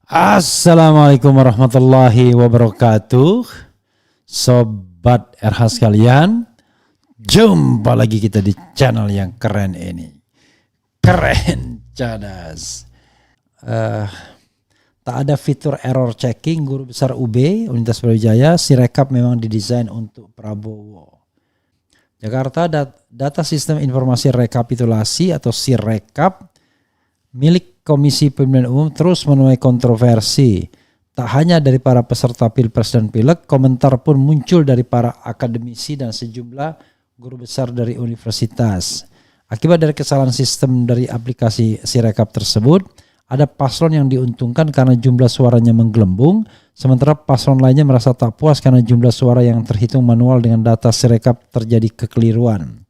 Assalamualaikum warahmatullahi wabarakatuh. Sobat RH sekalian, jumpa lagi kita di channel yang keren ini. Keren cadas. Tak ada fitur error checking. Guru Besar UB Universitas Brawijaya, Sirekap memang didesain untuk Prabowo. Jakarta, data sistem informasi rekapitulasi atau Sirekap milik Komisi Pemilihan Umum terus menuai kontroversi. Tak hanya dari para peserta Pilpres dan Pileg, komentar pun muncul dari para akademisi dan sejumlah guru besar dari universitas. Akibat dari kesalahan sistem dari aplikasi Sirekap tersebut, ada paslon yang diuntungkan karena jumlah suaranya menggelembung, sementara paslon lainnya merasa tak puas karena jumlah suara yang terhitung manual dengan data Sirekap terjadi kekeliruan.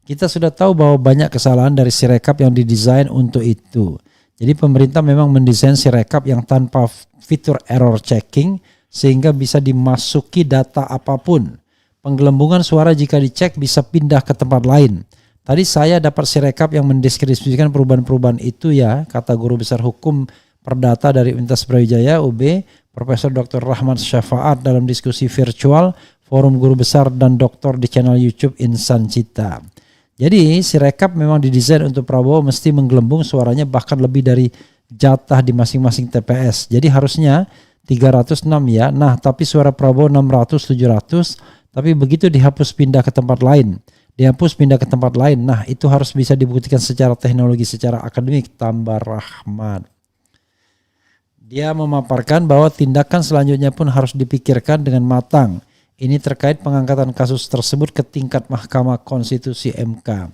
Kita sudah tahu bahwa banyak kesalahan dari Sirekap yang didesain untuk itu. Jadi pemerintah memang mendesain Sirekap yang tanpa fitur error checking sehingga bisa dimasuki data apapun. Penggelembungan suara jika dicek bisa pindah ke tempat lain. Tadi saya dapat Sirekap yang mendeskripsikan perubahan-perubahan itu ya, kata Guru Besar Hukum Perdata dari Universitas Brawijaya UB, Profesor Dr. Rahmat Syafaat dalam diskusi virtual Forum Guru Besar dan Doktor di channel YouTube Insan Cita. Jadi Sirekap memang didesain untuk Prabowo mesti menggelembung suaranya bahkan lebih dari jatah di masing-masing TPS. Jadi harusnya 306 ya. Nah tapi suara Prabowo 600, 700. Tapi begitu dihapus pindah ke tempat lain. Dihapus pindah ke tempat lain. Nah itu harus bisa dibuktikan secara teknologi, secara akademik, tambah Rahmat. Dia memaparkan bahwa tindakan selanjutnya pun harus dipikirkan dengan matang. Ini terkait pengangkatan kasus tersebut ke tingkat Mahkamah Konstitusi MK.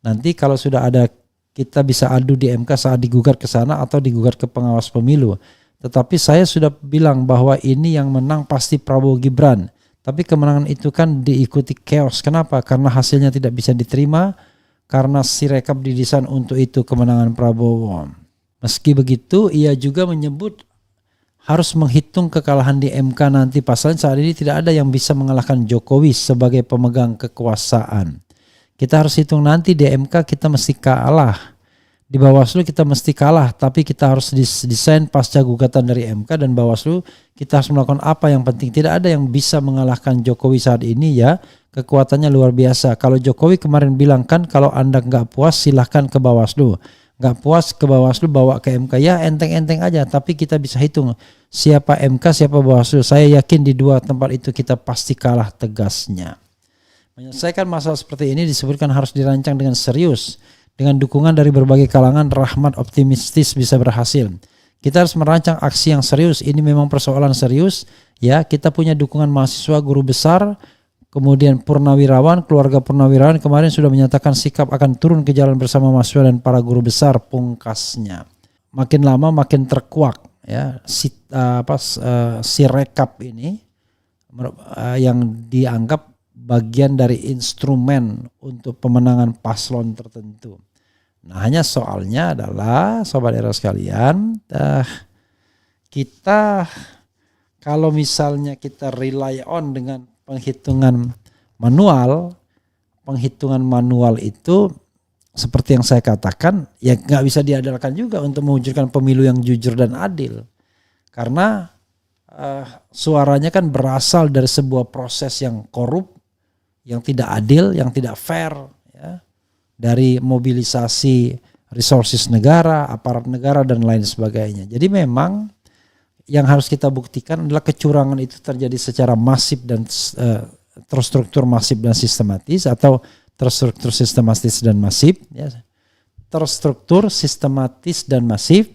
Nanti kalau sudah ada, kita bisa adu di MK saat digugat ke sana atau digugat ke pengawas pemilu. Tetapi saya sudah bilang bahwa ini yang menang pasti Prabowo Gibran. Tapi kemenangan itu kan diikuti chaos. Kenapa? Karena hasilnya tidak bisa diterima. Karena Sirekap didesain untuk itu, kemenangan Prabowo. Meski begitu, ia juga menyebut harus menghitung kekalahan di MK nanti. Pasalnya saat ini tidak ada yang bisa mengalahkan Jokowi sebagai pemegang kekuasaan. Kita harus hitung nanti di MK kita mesti kalah. Di Bawaslu kita mesti kalah, tapi kita harus desain pasca gugatan dari MK dan Bawaslu kita harus melakukan apa yang penting. Tidak ada yang bisa mengalahkan Jokowi saat ini ya, kekuatannya luar biasa. Kalau Jokowi kemarin bilang kan kalau Anda nggak puas silahkan ke Bawaslu. Nggak puas ke Bawaslu bawa ke MK ya enteng-enteng aja, tapi kita bisa hitung siapa MK siapa Bawaslu. Saya yakin di dua tempat itu kita pasti kalah, tegasnya. Menyelesaikan masalah seperti ini disebutkan harus dirancang dengan serius. Dengan dukungan dari berbagai kalangan, Rahmat optimistis bisa berhasil. Kita harus merancang aksi yang serius. Ini memang persoalan serius ya. Kita punya dukungan mahasiswa, guru besar, kemudian purnawirawan, keluarga purnawirawan kemarin sudah menyatakan sikap akan turun ke jalan bersama mahasiswa dan para guru besar, pungkasnya. Makin lama makin terkuak ya Sirekap ini yang dianggap bagian dari instrumen untuk pemenangan paslon tertentu. Nah hanya soalnya adalah sobat era sekalian, kita kalau misalnya kita rely on dengan penghitungan manual itu seperti yang saya katakan ya nggak bisa diandalkan juga untuk mewujudkan pemilu yang jujur dan adil karena suaranya kan berasal dari sebuah proses yang korup, yang tidak adil, yang tidak fair ya, dari mobilisasi resources negara, aparat negara dan lain sebagainya. Jadi memang yang harus kita buktikan adalah kecurangan itu terjadi secara masif dan terstruktur masif dan sistematis atau terstruktur sistematis dan masif ya. Terstruktur sistematis dan masif,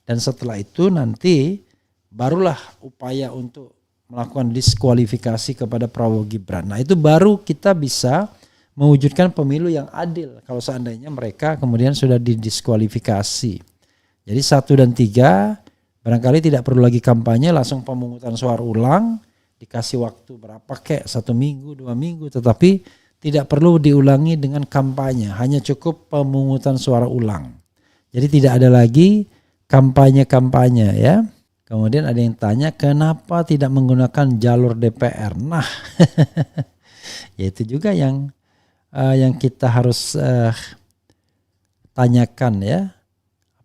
dan setelah itu nanti barulah upaya untuk melakukan diskualifikasi kepada Prabowo Gibran. Nah itu baru kita bisa mewujudkan pemilu yang adil kalau seandainya mereka kemudian sudah didiskualifikasi. Jadi 1 dan 3 barangkali tidak perlu lagi kampanye, langsung pemungutan suara ulang, dikasih waktu berapa kek, 1 minggu, 2 minggu, tetapi tidak perlu diulangi dengan kampanye, hanya cukup pemungutan suara ulang. Jadi tidak ada lagi kampanye-kampanye ya. Kemudian ada yang tanya kenapa tidak menggunakan jalur DPR. Nah ya itu juga yang kita harus tanyakan ya.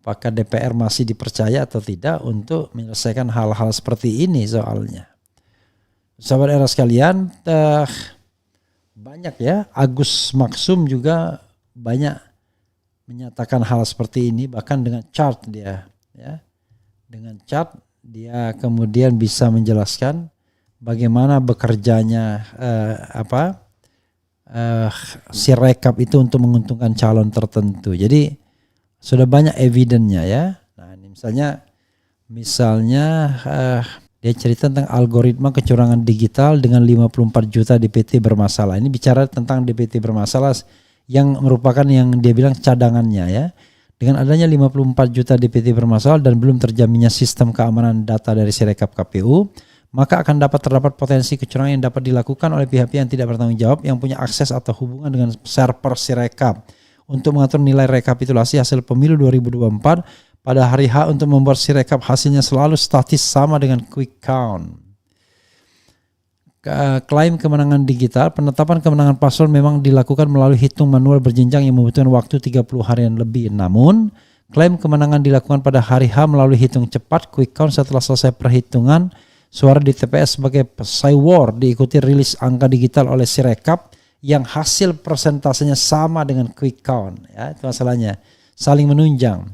Apakah DPR masih dipercaya atau tidak untuk menyelesaikan hal-hal seperti ini soalnya. Sahabat era sekalian, banyak ya, Agus Maksum juga banyak menyatakan hal seperti ini, bahkan dengan chart dia, ya. Dengan chart dia kemudian bisa menjelaskan bagaimana bekerjanya Sirekap itu untuk menguntungkan calon tertentu. Jadi sudah banyak evidennya ya. Nah, ini misalnya dia cerita tentang algoritma kecurangan digital dengan 54 juta DPT bermasalah. Ini bicara tentang DPT bermasalah yang merupakan yang dia bilang cadangannya ya. Dengan adanya 54 juta DPT bermasalah dan belum terjaminnya sistem keamanan data dari Sirekap KPU, maka akan terdapat potensi kecurangan yang dapat dilakukan oleh pihak-pihak yang tidak bertanggung jawab yang punya akses atau hubungan dengan server Sirekap untuk mengatur nilai rekapitulasi hasil pemilu 2024 pada hari H untuk membuat Sirekap hasilnya selalu statis sama dengan quick count. Klaim kemenangan digital, penetapan kemenangan paslon memang dilakukan melalui hitung manual berjenjang yang membutuhkan waktu 30 harian lebih. Namun, klaim kemenangan dilakukan pada hari H melalui hitung cepat quick count setelah selesai perhitungan suara di TPS sebagai Cywar diikuti rilis angka digital oleh Sirekap yang hasil persentasenya sama dengan quick count. Ya, itu masalahnya. Saling menunjang.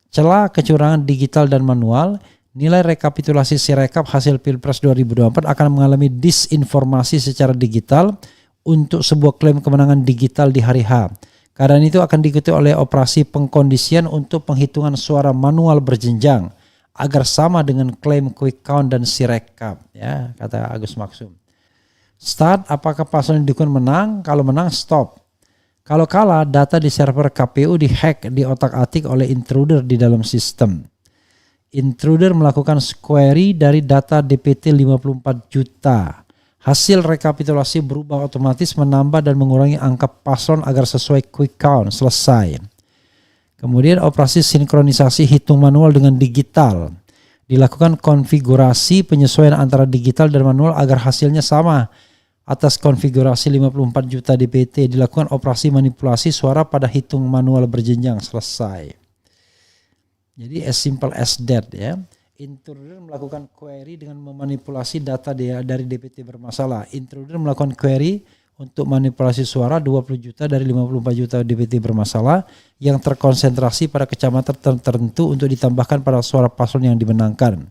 Celah kecurangan digital dan manual, nilai rekapitulasi Sirekap hasil Pilpres 2024 akan mengalami disinformasi secara digital untuk sebuah klaim kemenangan digital di hari H. Keadaan itu akan diikuti oleh operasi pengkondisian untuk penghitungan suara manual berjenjang agar sama dengan klaim quick count dan Sirekap, ya, kata Agus Maksum. Start, apakah paslon yang didukung menang? Kalau menang, stop. Kalau kalah, data di server KPU dihack, diotak-atik oleh intruder di dalam sistem. Intruder melakukan query dari data DPT 54 juta. Hasil rekapitulasi berubah otomatis menambah dan mengurangi angka paslon agar sesuai quick count. Selesai. Kemudian operasi sinkronisasi hitung manual dengan digital. Dilakukan konfigurasi penyesuaian antara digital dan manual agar hasilnya sama. Atas konfigurasi 54 juta DPT dilakukan operasi manipulasi suara pada hitung manual berjenjang. Selesai. Jadi as simple as that ya. Intruder melakukan query dengan memanipulasi data dari DPT bermasalah. Intruder melakukan query untuk manipulasi suara 20 juta dari 54 juta DPT bermasalah yang terkonsentrasi pada kecamatan tertentu untuk ditambahkan pada suara paslon yang dimenangkan.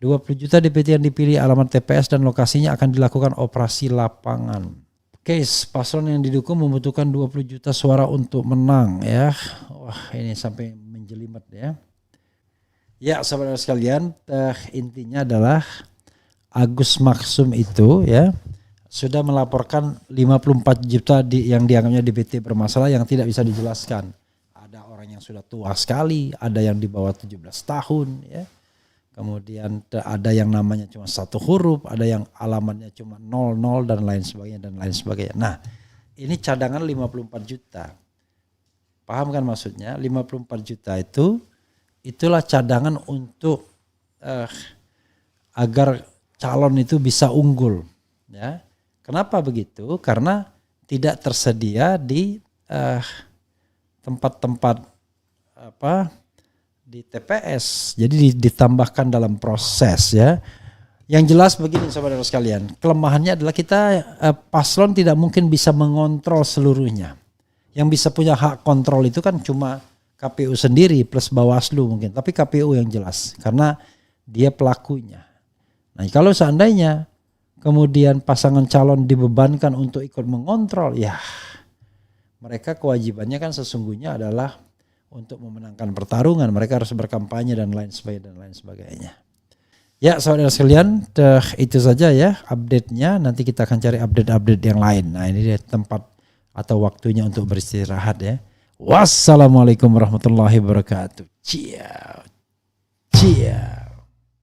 20 juta DPT yang dipilih alamat TPS dan lokasinya akan dilakukan operasi lapangan. Case paslon yang didukung membutuhkan 20 juta suara untuk menang ya. Wah, ini sampai menjelimet ya. Ya, sahabat sekalian, intinya adalah Agus Maksum itu ya sudah melaporkan 54 juta yang dianggapnya DPT bermasalah yang tidak bisa dijelaskan. Ada orang yang sudah tua sekali, ada yang di bawah 17 tahun ya. Kemudian ada yang namanya cuma satu huruf, ada yang alamatnya cuma 00 dan lain sebagainya. Nah, ini cadangan 54 juta. Paham kan maksudnya? 54 juta itulah cadangan untuk agar calon itu bisa unggul ya. Kenapa begitu? Karena tidak tersedia di tempat-tempat di TPS. Jadi ditambahkan dalam proses ya. Yang jelas begini saudara sekalian, kelemahannya adalah kita paslon tidak mungkin bisa mengontrol seluruhnya. Yang bisa punya hak kontrol itu kan cuma KPU sendiri plus Bawaslu mungkin, tapi KPU yang jelas karena dia pelakunya. Nah, kalau seandainya kemudian pasangan calon dibebankan untuk ikut mengontrol, ya mereka kewajibannya kan sesungguhnya adalah untuk memenangkan pertarungan, mereka harus berkampanye dan lain sebagainya. Ya saudara sekalian, itu saja ya update-nya. Nanti kita akan cari update-update yang lain. Nah, ini dia tempat atau waktunya untuk beristirahat ya. Wassalamualaikum warahmatullahi wabarakatuh. Ciao. Ciao.